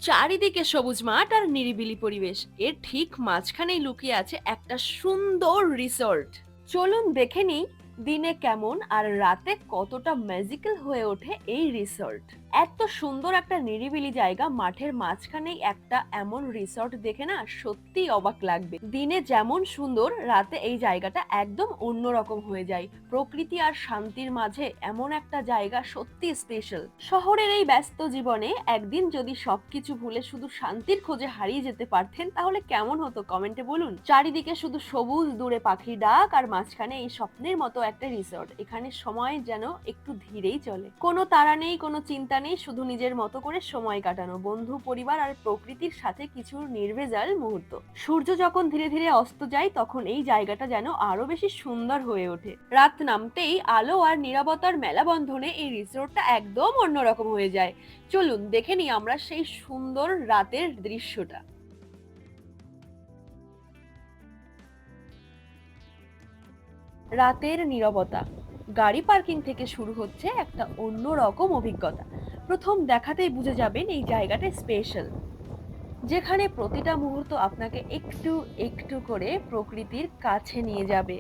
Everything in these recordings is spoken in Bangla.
চারিদিকে সবুজ মাঠ আর নিরিবিলি পরিবেশ, এর ঠিক মাঝখানেই লুকিয়ে আছে একটা সুন্দর রিসর্ট। চলুন দেখে নিই দিনে কেমন আর রাতে কতটা ম্যাজিক্যাল হয়ে ওঠে এই রিসর্ট। এত সুন্দর একটা নিরিবিলি জায়গা মাঠের মাঝখানেই একটা এমন রিসর্ট দেখে না সত্যিই অবাক লাগবে। দিনে যেমন সুন্দর, রাতে এই জায়গাটা একদম অন্যরকম হয়ে যায়। প্রকৃতি আর শান্তির মাঝে এমন একটা জায়গা সত্যি স্পেশাল। শহরের এই ব্যস্ত জীবনে একদিন যদি সবকিছু ভুলে শুধু শান্তির খোঁজে হারিয়ে যেতে পারতেন তাহলে কেমন হতো কমেন্টে বলুন। চারিদিকে শুধু সবুজ, দূরে পাখির ডাক আর মাঝখানে এই স্বপ্নের মতো একটা রিসর্ট। এখানে সময় যেন একটু ধীরেই চলে, কোনো তাড়া নেই, কোনো চিন্তা নেই, শুধু নিজের মতো করে সময় কাটানো, বন্ধু, পরিবার আর প্রকৃতির সাথে কিছু নির্ভেজাল মুহূর্ত। সূর্য যখন ধীরে ধীরে অস্ত যায় তখন এই জায়গাটা যেন আরো বেশি সুন্দর হয়ে ওঠে। রাত নামতেই আলো আর নীরবতার মেলাবন্ধনে এই রিসোর্টটা একদম অন্যরকম হয়ে যায়। চলুন দেখে নিই আমরা সেই সুন্দর রাতের দৃশ্যটা। রাতের নীরবতা, গাড়ি পার্কিং থেকে শুরু হচ্ছে একটা অন্যরকম অভিজ্ঞতা। প্রথম দেখাতেই বুঝে যাবেন এই জায়গাটা স্পেশাল, যেখানে প্রতিটা মুহূর্ত আপনাকে একটু একটু করে প্রকৃতির কাছে নিয়ে যাবে।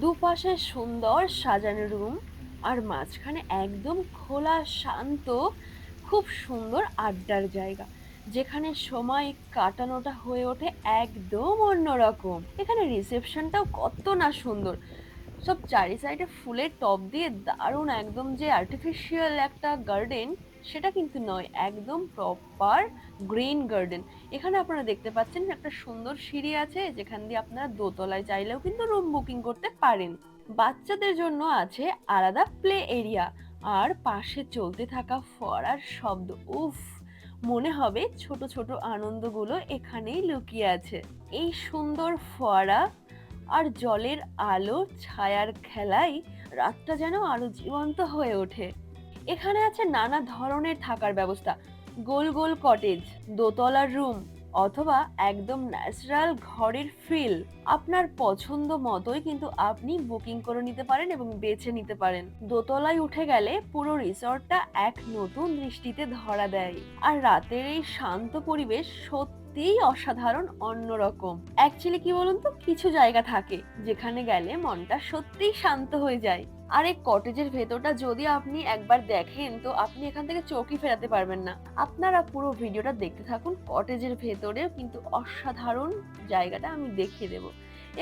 দুপাশে সুন্দর সাজানো রুম আর মাঝখানে একদম খোলা শান্ত, খুব সুন্দর আড্ডার জায়গা, যেখানে সময় কাটানোটা হয়ে ওঠে একদম অন্যরকম। এখানে রিসেপশনটাও কত না সুন্দর, সব চারি সাইডে ফুলের টব দিয়ে দারুণ, একদম যে আর্টিফিশিয়াল একটা গার্ডেন সেটা কিন্তু নয়, একদম প্রপার গ্রিন গার্ডেন। এখানে আপনারা দেখতে পাচ্ছেন একটা সুন্দর সিঁড়ি আছে, যেখান দিয়ে আপনারা দোতলায় চাইলেও কিন্তু রুম বুকিং করতে পারেন। বাচ্চাদের জন্য আছে আলাদা প্লে এরিয়া, আর পাশে চলতে থাকা ফোয়ারার শব্দ, উফ, মনে হবে ছোট ছোট আনন্দগুলো এখানেই লুকিয়ে আছে। এই সুন্দর ফোয়ারা আর জলের আলো ছায়ার খেলায় রাতটা যেন আরো জীবন্ত হয়ে ওঠে। এখানে আছে নানা ধরনের থাকার ব্যবস্থা, গোল গোল কটেজ, দোতলার রুম, অথবা একদম ন্যাচারাল ঘরের ফিল। আপনার পছন্দ মতোই কিন্তু আপনি বুকিং করে নিতে পারেন এবং বেছে নিতে পারেন। দোতলায় উঠে গেলে পুরো রিসর্টটা এক নতুন দৃষ্টিতে ধরা দেয়, আর রাতের এই শান্ত পরিবেশ সত্যিই অসাধারণ, অন্যরকম। অ্যাকচুয়ালি কি বলুন তো, কিছু জায়গা থাকে যেখানে গেলে মনটা সত্যিই শান্ত হয়ে যায়। আর এই কটেজের ভেতরটা যদি আপনি একবার দেখেন তো আপনি এখান থেকে চোখই ফেরাতে পারবেন না। আপনারা পুরো ভিডিওটা দেখতে থাকুন, কটেজের ভেতরেও কিন্তু অসাধারণ জায়গাটা আমি দেখিয়ে দেবো।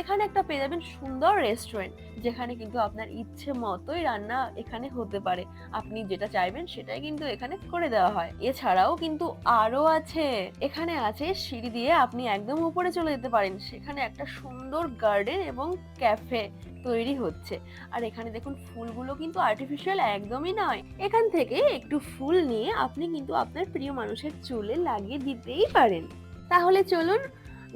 এখানে একটা পেয়ে যাবেন সুন্দর রেস্টুরেন্ট, যেখানে কিন্তু আপনার ইচ্ছে মতোই রান্না এখানে হতে পারে। আপনি যেটা চাইবেন সেটাই কিন্তু এখানে করে দেওয়া হয়। এছাড়াও কিন্তু আরো আছে, এখানে আছে সিঁড়ি দিয়ে আপনি একদম উপরে চলে যেতে পারেন, সেখানে একটা সুন্দর গার্ডেন এবং ক্যাফে তৈরি হচ্ছে। আর এখানে দেখুন ফুলগুলো কিন্তু আর্টিফিশিয়াল একদমই নয়, এখান থেকে একটু ফুল নিয়ে আপনি কিন্তু আপনার প্রিয় মানুষের চুলে লাগিয়ে দিতেই পারেন। তাহলে চলুন,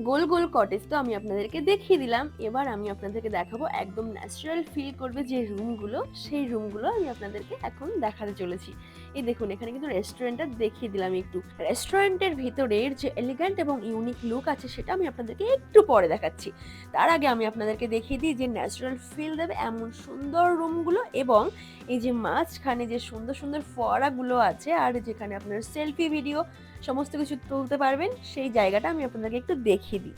গোল গোল কটেজ তো আমি আপনাদেরকে দেখিয়ে দিলাম, এবার আমি আপনাদেরকে দেখাবো একদম ন্যাচারাল ফিল করবে যে রুমগুলো, সেই রুমগুলো আমি আপনাদেরকে এখন দেখাতে চলেছি। এই দেখুন, এখানে কিন্তু রেস্টুরেন্টটা দেখিয়ে দিলাম একটু। রেস্টুরেন্টের ভিতরের যে এলিগ্যান্ট এবং ইউনিক লুক আছে সেটা আমি আপনাদেরকে একটু পরে দেখাচ্ছি। তার আগে আমি আপনাদেরকে দেখিয়ে দিই যে ন্যাচারাল ফিল দেবে এমন সুন্দর রুমগুলো, এবং এই যে মাঝখানে যে সুন্দর সুন্দর ফোয়ারাগুলো আছে আর যেখানে আপনার সেলফি, ভিডিও সমস্ত কিছু তুলতে পারবেন, সেই জায়গাটা আমি আপনাদেরকে একটু দেখিয়ে দিই।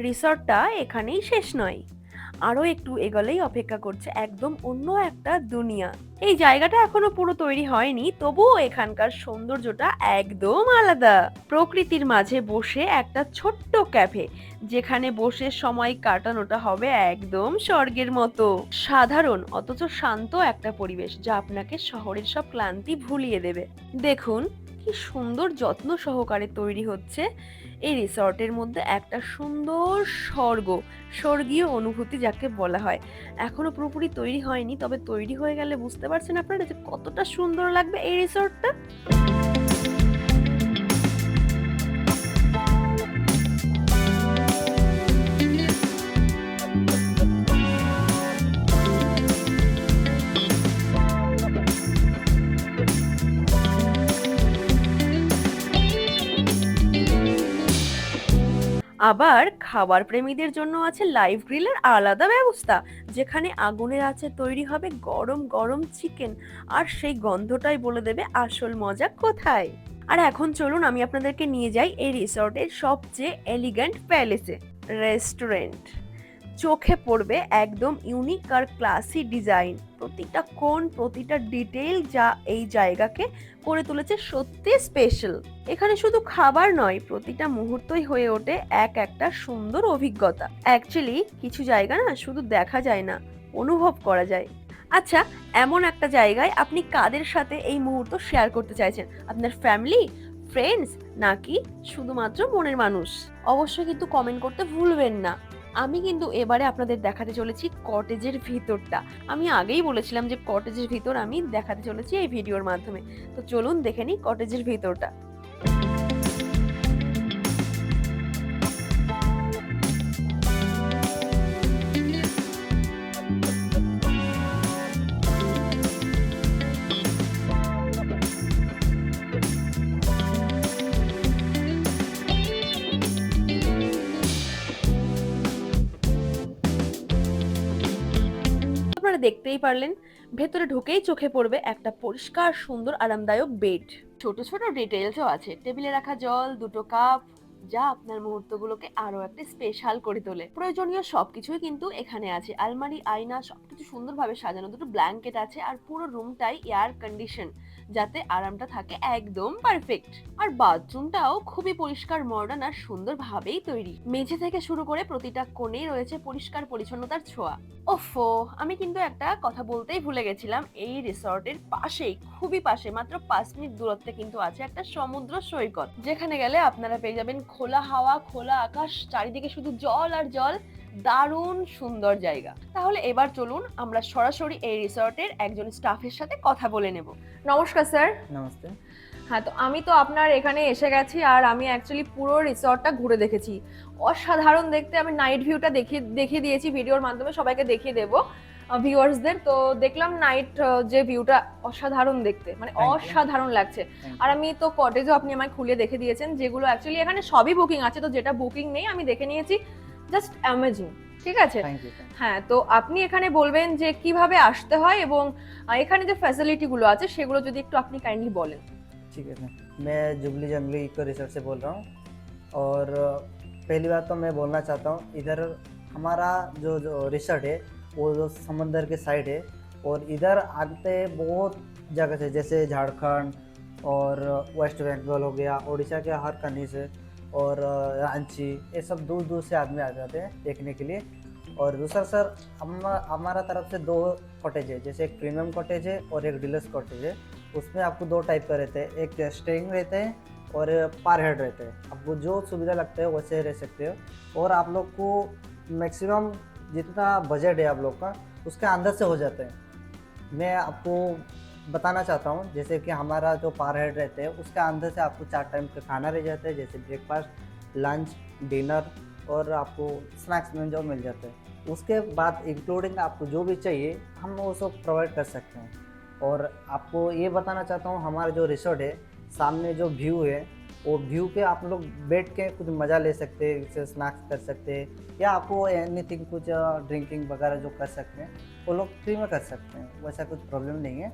রিসর্টটা এখানেই শেষ নয়, আরো একটু এগোলেই অপেক্ষা করছে একদম অন্য একটা দুনিয়া। এই জায়গাটা এখনো পুরো তৈরি হয়নি, তবুও এখানকার সৌন্দর্যটা একদম আলাদা। প্রকৃতির মাঝে বসে একটা ছোট্ট ক্যাফে, যেখানে বসে সময় কাটানোটা হবে একদম স্বর্গের মতো। সাধারণ অথচ শান্ত একটা পরিবেশ, যা আপনাকে শহরের সব ক্লান্তি ভুলিয়ে দেবে। দেখুন কি সুন্দর যত্ন সহকারে তৈরি হচ্ছে এই রিসর্টের মধ্যে একটা সুন্দর স্বর্গীয় অনুভূতি যাকে বলা হয়। এখনো পুরোপুরি তৈরি হয়নি, তবে তৈরি হয়ে গেলে বুঝতে পারছেন আপনারা যে কতটা সুন্দর লাগবে এই রিসর্টটা। আবার খাবার প্রেমীদের জন্য আছে লাইভ গ্রিলের আলাদা ব্যবস্থা, যেখানে আগুনের আছে তৈরি হবে গরম গরম চিকেন, আর সেই গন্ধটাই বলে দেবে আসল মজা কোথায়। আর এখন চলুন আমি আপনাদেরকে নিয়ে যাই এই রিসর্টের সবচেয়ে এলিগ্যান্ট প্যালেসে, রেস্টুরেন্ট। চোখে পড়বে একদম ইউনিক আর ক্লাসি ডিজাইন, প্রতিটা কোণ, প্রতিটা ডিটেইল, যা এই জায়গাকে করে তুলেছে সত্যি স্পেশাল। এখানে শুধু খাবার নয়, প্রতিটা মুহূর্তই হয়ে ওঠে একটা সুন্দর অভিজ্ঞতা। অ্যাকচুয়ালি কিছু জায়গা না শুধু দেখা যায় না, অনুভব করা যায়। আচ্ছা, এমন একটা জায়গায় আপনি কাদের সাথে এই মুহূর্ত শেয়ার করতে চাইছেন? আপনার ফ্যামিলি, ফ্রেন্ডস, নাকি শুধুমাত্র মনের মানুষ? অবশ্যই কিন্তু কমেন্ট করতে ভুলবেন না। আমি কিন্তু এবারে আপনাদের দেখাতে চলেছি কটেজের ভিতরটা। আমি আগেই বলেছিলাম যে কটেজের ভিতর আমি দেখাতে চলেছি এই ভিডিওর মাধ্যমে। তো চলুন দেখে নিই কটেজের ভিতরটা। আপনারা দেখতেই পারলেন, ভেতরে ঢুকেই চোখে পড়বে একটা পরিষ্কার সুন্দর আরামদায়ক বেড। ছোট ছোট ডিটেইলসও আছে, টেবিলে রাখা জল, দুটো কাপ, যা আপনার মুহূর্তগুলোকে আরো একটা স্পেশাল করে তোলে। প্রয়োজনীয় সবকিছুই কিন্তু এখানে আছে, আলমারি, আয়না, সবকিছু সুন্দরভাবে সাজানো। দুটো ব্ল্যাঙ্কেট আছে, আর পুরো রুমটাই এয়ার কন্ডিশন, যাতে আরামটা থাকে একদম পারফেক্ট। আর বাথরুমটাও খুবই পরিষ্কার, মডার্ন আর সুন্দরভাবেই তৈরি। মেঝে থেকে শুরু করে প্রতিটা কোণেই রয়েছে পরিষ্কার পরিচ্ছন্নতার ছোঁয়া। ওফো, আমি কিন্তু একটা কথা বলতেই ভুলে গেছিলাম, এই রিসর্টের পাশেই, খুবই পাশে, মাত্র 5 মিনিট দূরত্বে কিন্তু আছে একটা সমুদ্র সৈকত, যেখানে গেলে আপনারা পেয়ে যাবেন খোলা হাওয়া, খোলা আকাশ, চারিদিকে শুধু জল আর জল। দারুণ সুন্দর জায়গা। তাহলে এবার চলুন আমরা সরাসরি এই রিসর্টের একজন স্টাফের সাথে কথা বলে নেব। নমস্কার স্যার। নমস্তে। হ্যাঁ, তো আমি তো আপনার এখানে এসে গেছি, আর আমি অ্যাকচুয়ালি পুরো রিসর্টটা ঘুরে দেখেছি। অসাধারণ দেখতে। আমি নাইট ভিউটা দেখিয়ে দিয়েছি ভিডিওর মাধ্যমে, সবাইকে দেখিয়ে দেবো ভিউয়ার্সদের। তো দেখলাম নাইট যে ভিউটা অসাধারণ দেখতে, মানে অসাধারণ লাগছে। আর আমি তো কটেজও আপনি আমায় খুলে দেখে দিয়েছেন, যেগুলো অ্যাকচুয়ালি এখানে সবই বুকিং আছে, তো যেটা বুকিং নেই আমি দেখে নিয়েছি, জাস্ট অ্যামেজিং। ঠিক আছে। হ্যাঁ, তো আপনি এখানে বলবেন যে কিভাবে আসতে হয়, এবং এখানে যে ফ্যাসিলিটিগুলো আছে সেগুলো যদি একটু আপনি কাইন্ডলি বলেন। ठीक है सर, मैं जुबली जंगली इको रिसर्च से बोल रहा हूँ। और पहली बात तो मैं बोलना चाहता हूँ, इधर हमारा जो जो रिसर्ट है वो जो समंदर के साइड है, और इधर आते बहुत जगह से, जैसे झारखंड और वेस्ट बंगाल हो गया, उड़ीसा के हर कहीं से, और रांची, ये सब दूर दूर से आदमी आ जाते हैं देखने के लिए। और दूसरा सर, हमारा तरफ से 2 कॉटेज है, जैसे एक प्रीमियम कॉटेज है और एक डीलक्स कॉटेज है। उसमें आपको 2 टाइप का रहते हैं, एक स्टेइंग रहते हैं और पर हेड रहते हैं। आपको जो सुविधा लगता है वैसे रह सकते हो, और आप लोग को मैक्सिमम जितना बजट है आप लोग का उसके अंदर से हो जाते हैं। मैं आपको बताना चाहता हूँ, जैसे कि हमारा जो पर हेड रहते हैं उसके अंदर से आपको 4 टाइम का खाना रह जाता है, जैसे ब्रेकफास्ट, लंच, डिनर, और आपको स्नैक्स में जो मिल जाते हैं। उसके बाद इंक्लूडिंग आपको जो भी चाहिए हम वो सब प्रोवाइड कर सकते हैं। और आपको ये बताना चाहता हूँ, हमारा जो रिसोर्ट है, सामने जो व्यू है, वो व्यू पे आप लोग बैठ के कुछ मज़ा ले सकते हैं, जैसे स्नैक्स कर सकते हैं, या आपको एनीथिंग कुछ ड्रिंकिंग वगैरह जो कर सकते हैं वो लोग फ्री में कर सकते हैं, वैसा कुछ प्रॉब्लम नहीं है।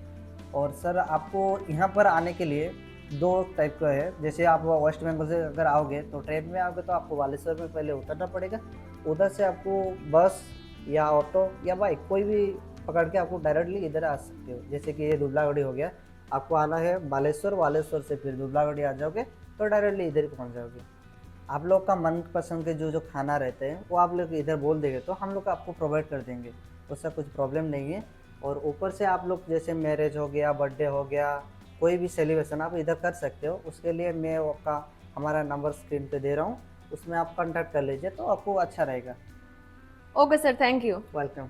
और सर, आपको यहाँ पर आने के लिए दो टाइप का है। जैसे आप वेस्ट बंगाल से अगर आओगे तो ट्रेन में आओगे तो आपको बालेश्वर में पहले उतरना पड़ेगा। उधर से आपको बस या ऑटो या बाइक कोई भी पकड़ के आपको डायरेक्टली इधर आ सकते हो। जैसे कि ये दुबलागढ़ी हो गया, आपको आना है बालेश्वर, बालेश्वर से फिर दुबलागढ़ी आ जाओगे तो डायरेक्टली इधर ही पहुँच जाओगे। आप लोग का मनपसंद के जो जो खाना रहते हैं वो आप लोग इधर बोल देंगे तो हम लोग आपको प्रोवाइड कर देंगे, उसका कुछ प्रॉब्लम नहीं है। और ऊपर से आप लोग जैसे मैरिज हो गया, बर्थडे हो गया, कोई भी सेलिब्रेशन आप इधर कर सकते हो। उसके लिए मैं आपका हमारा नंबर स्क्रीन पे दे रहा हूँ, उसमें आप कांटेक्ट कर लीजिए तो आपको अच्छा रहेगा। Okay sir, thank you. Welcome.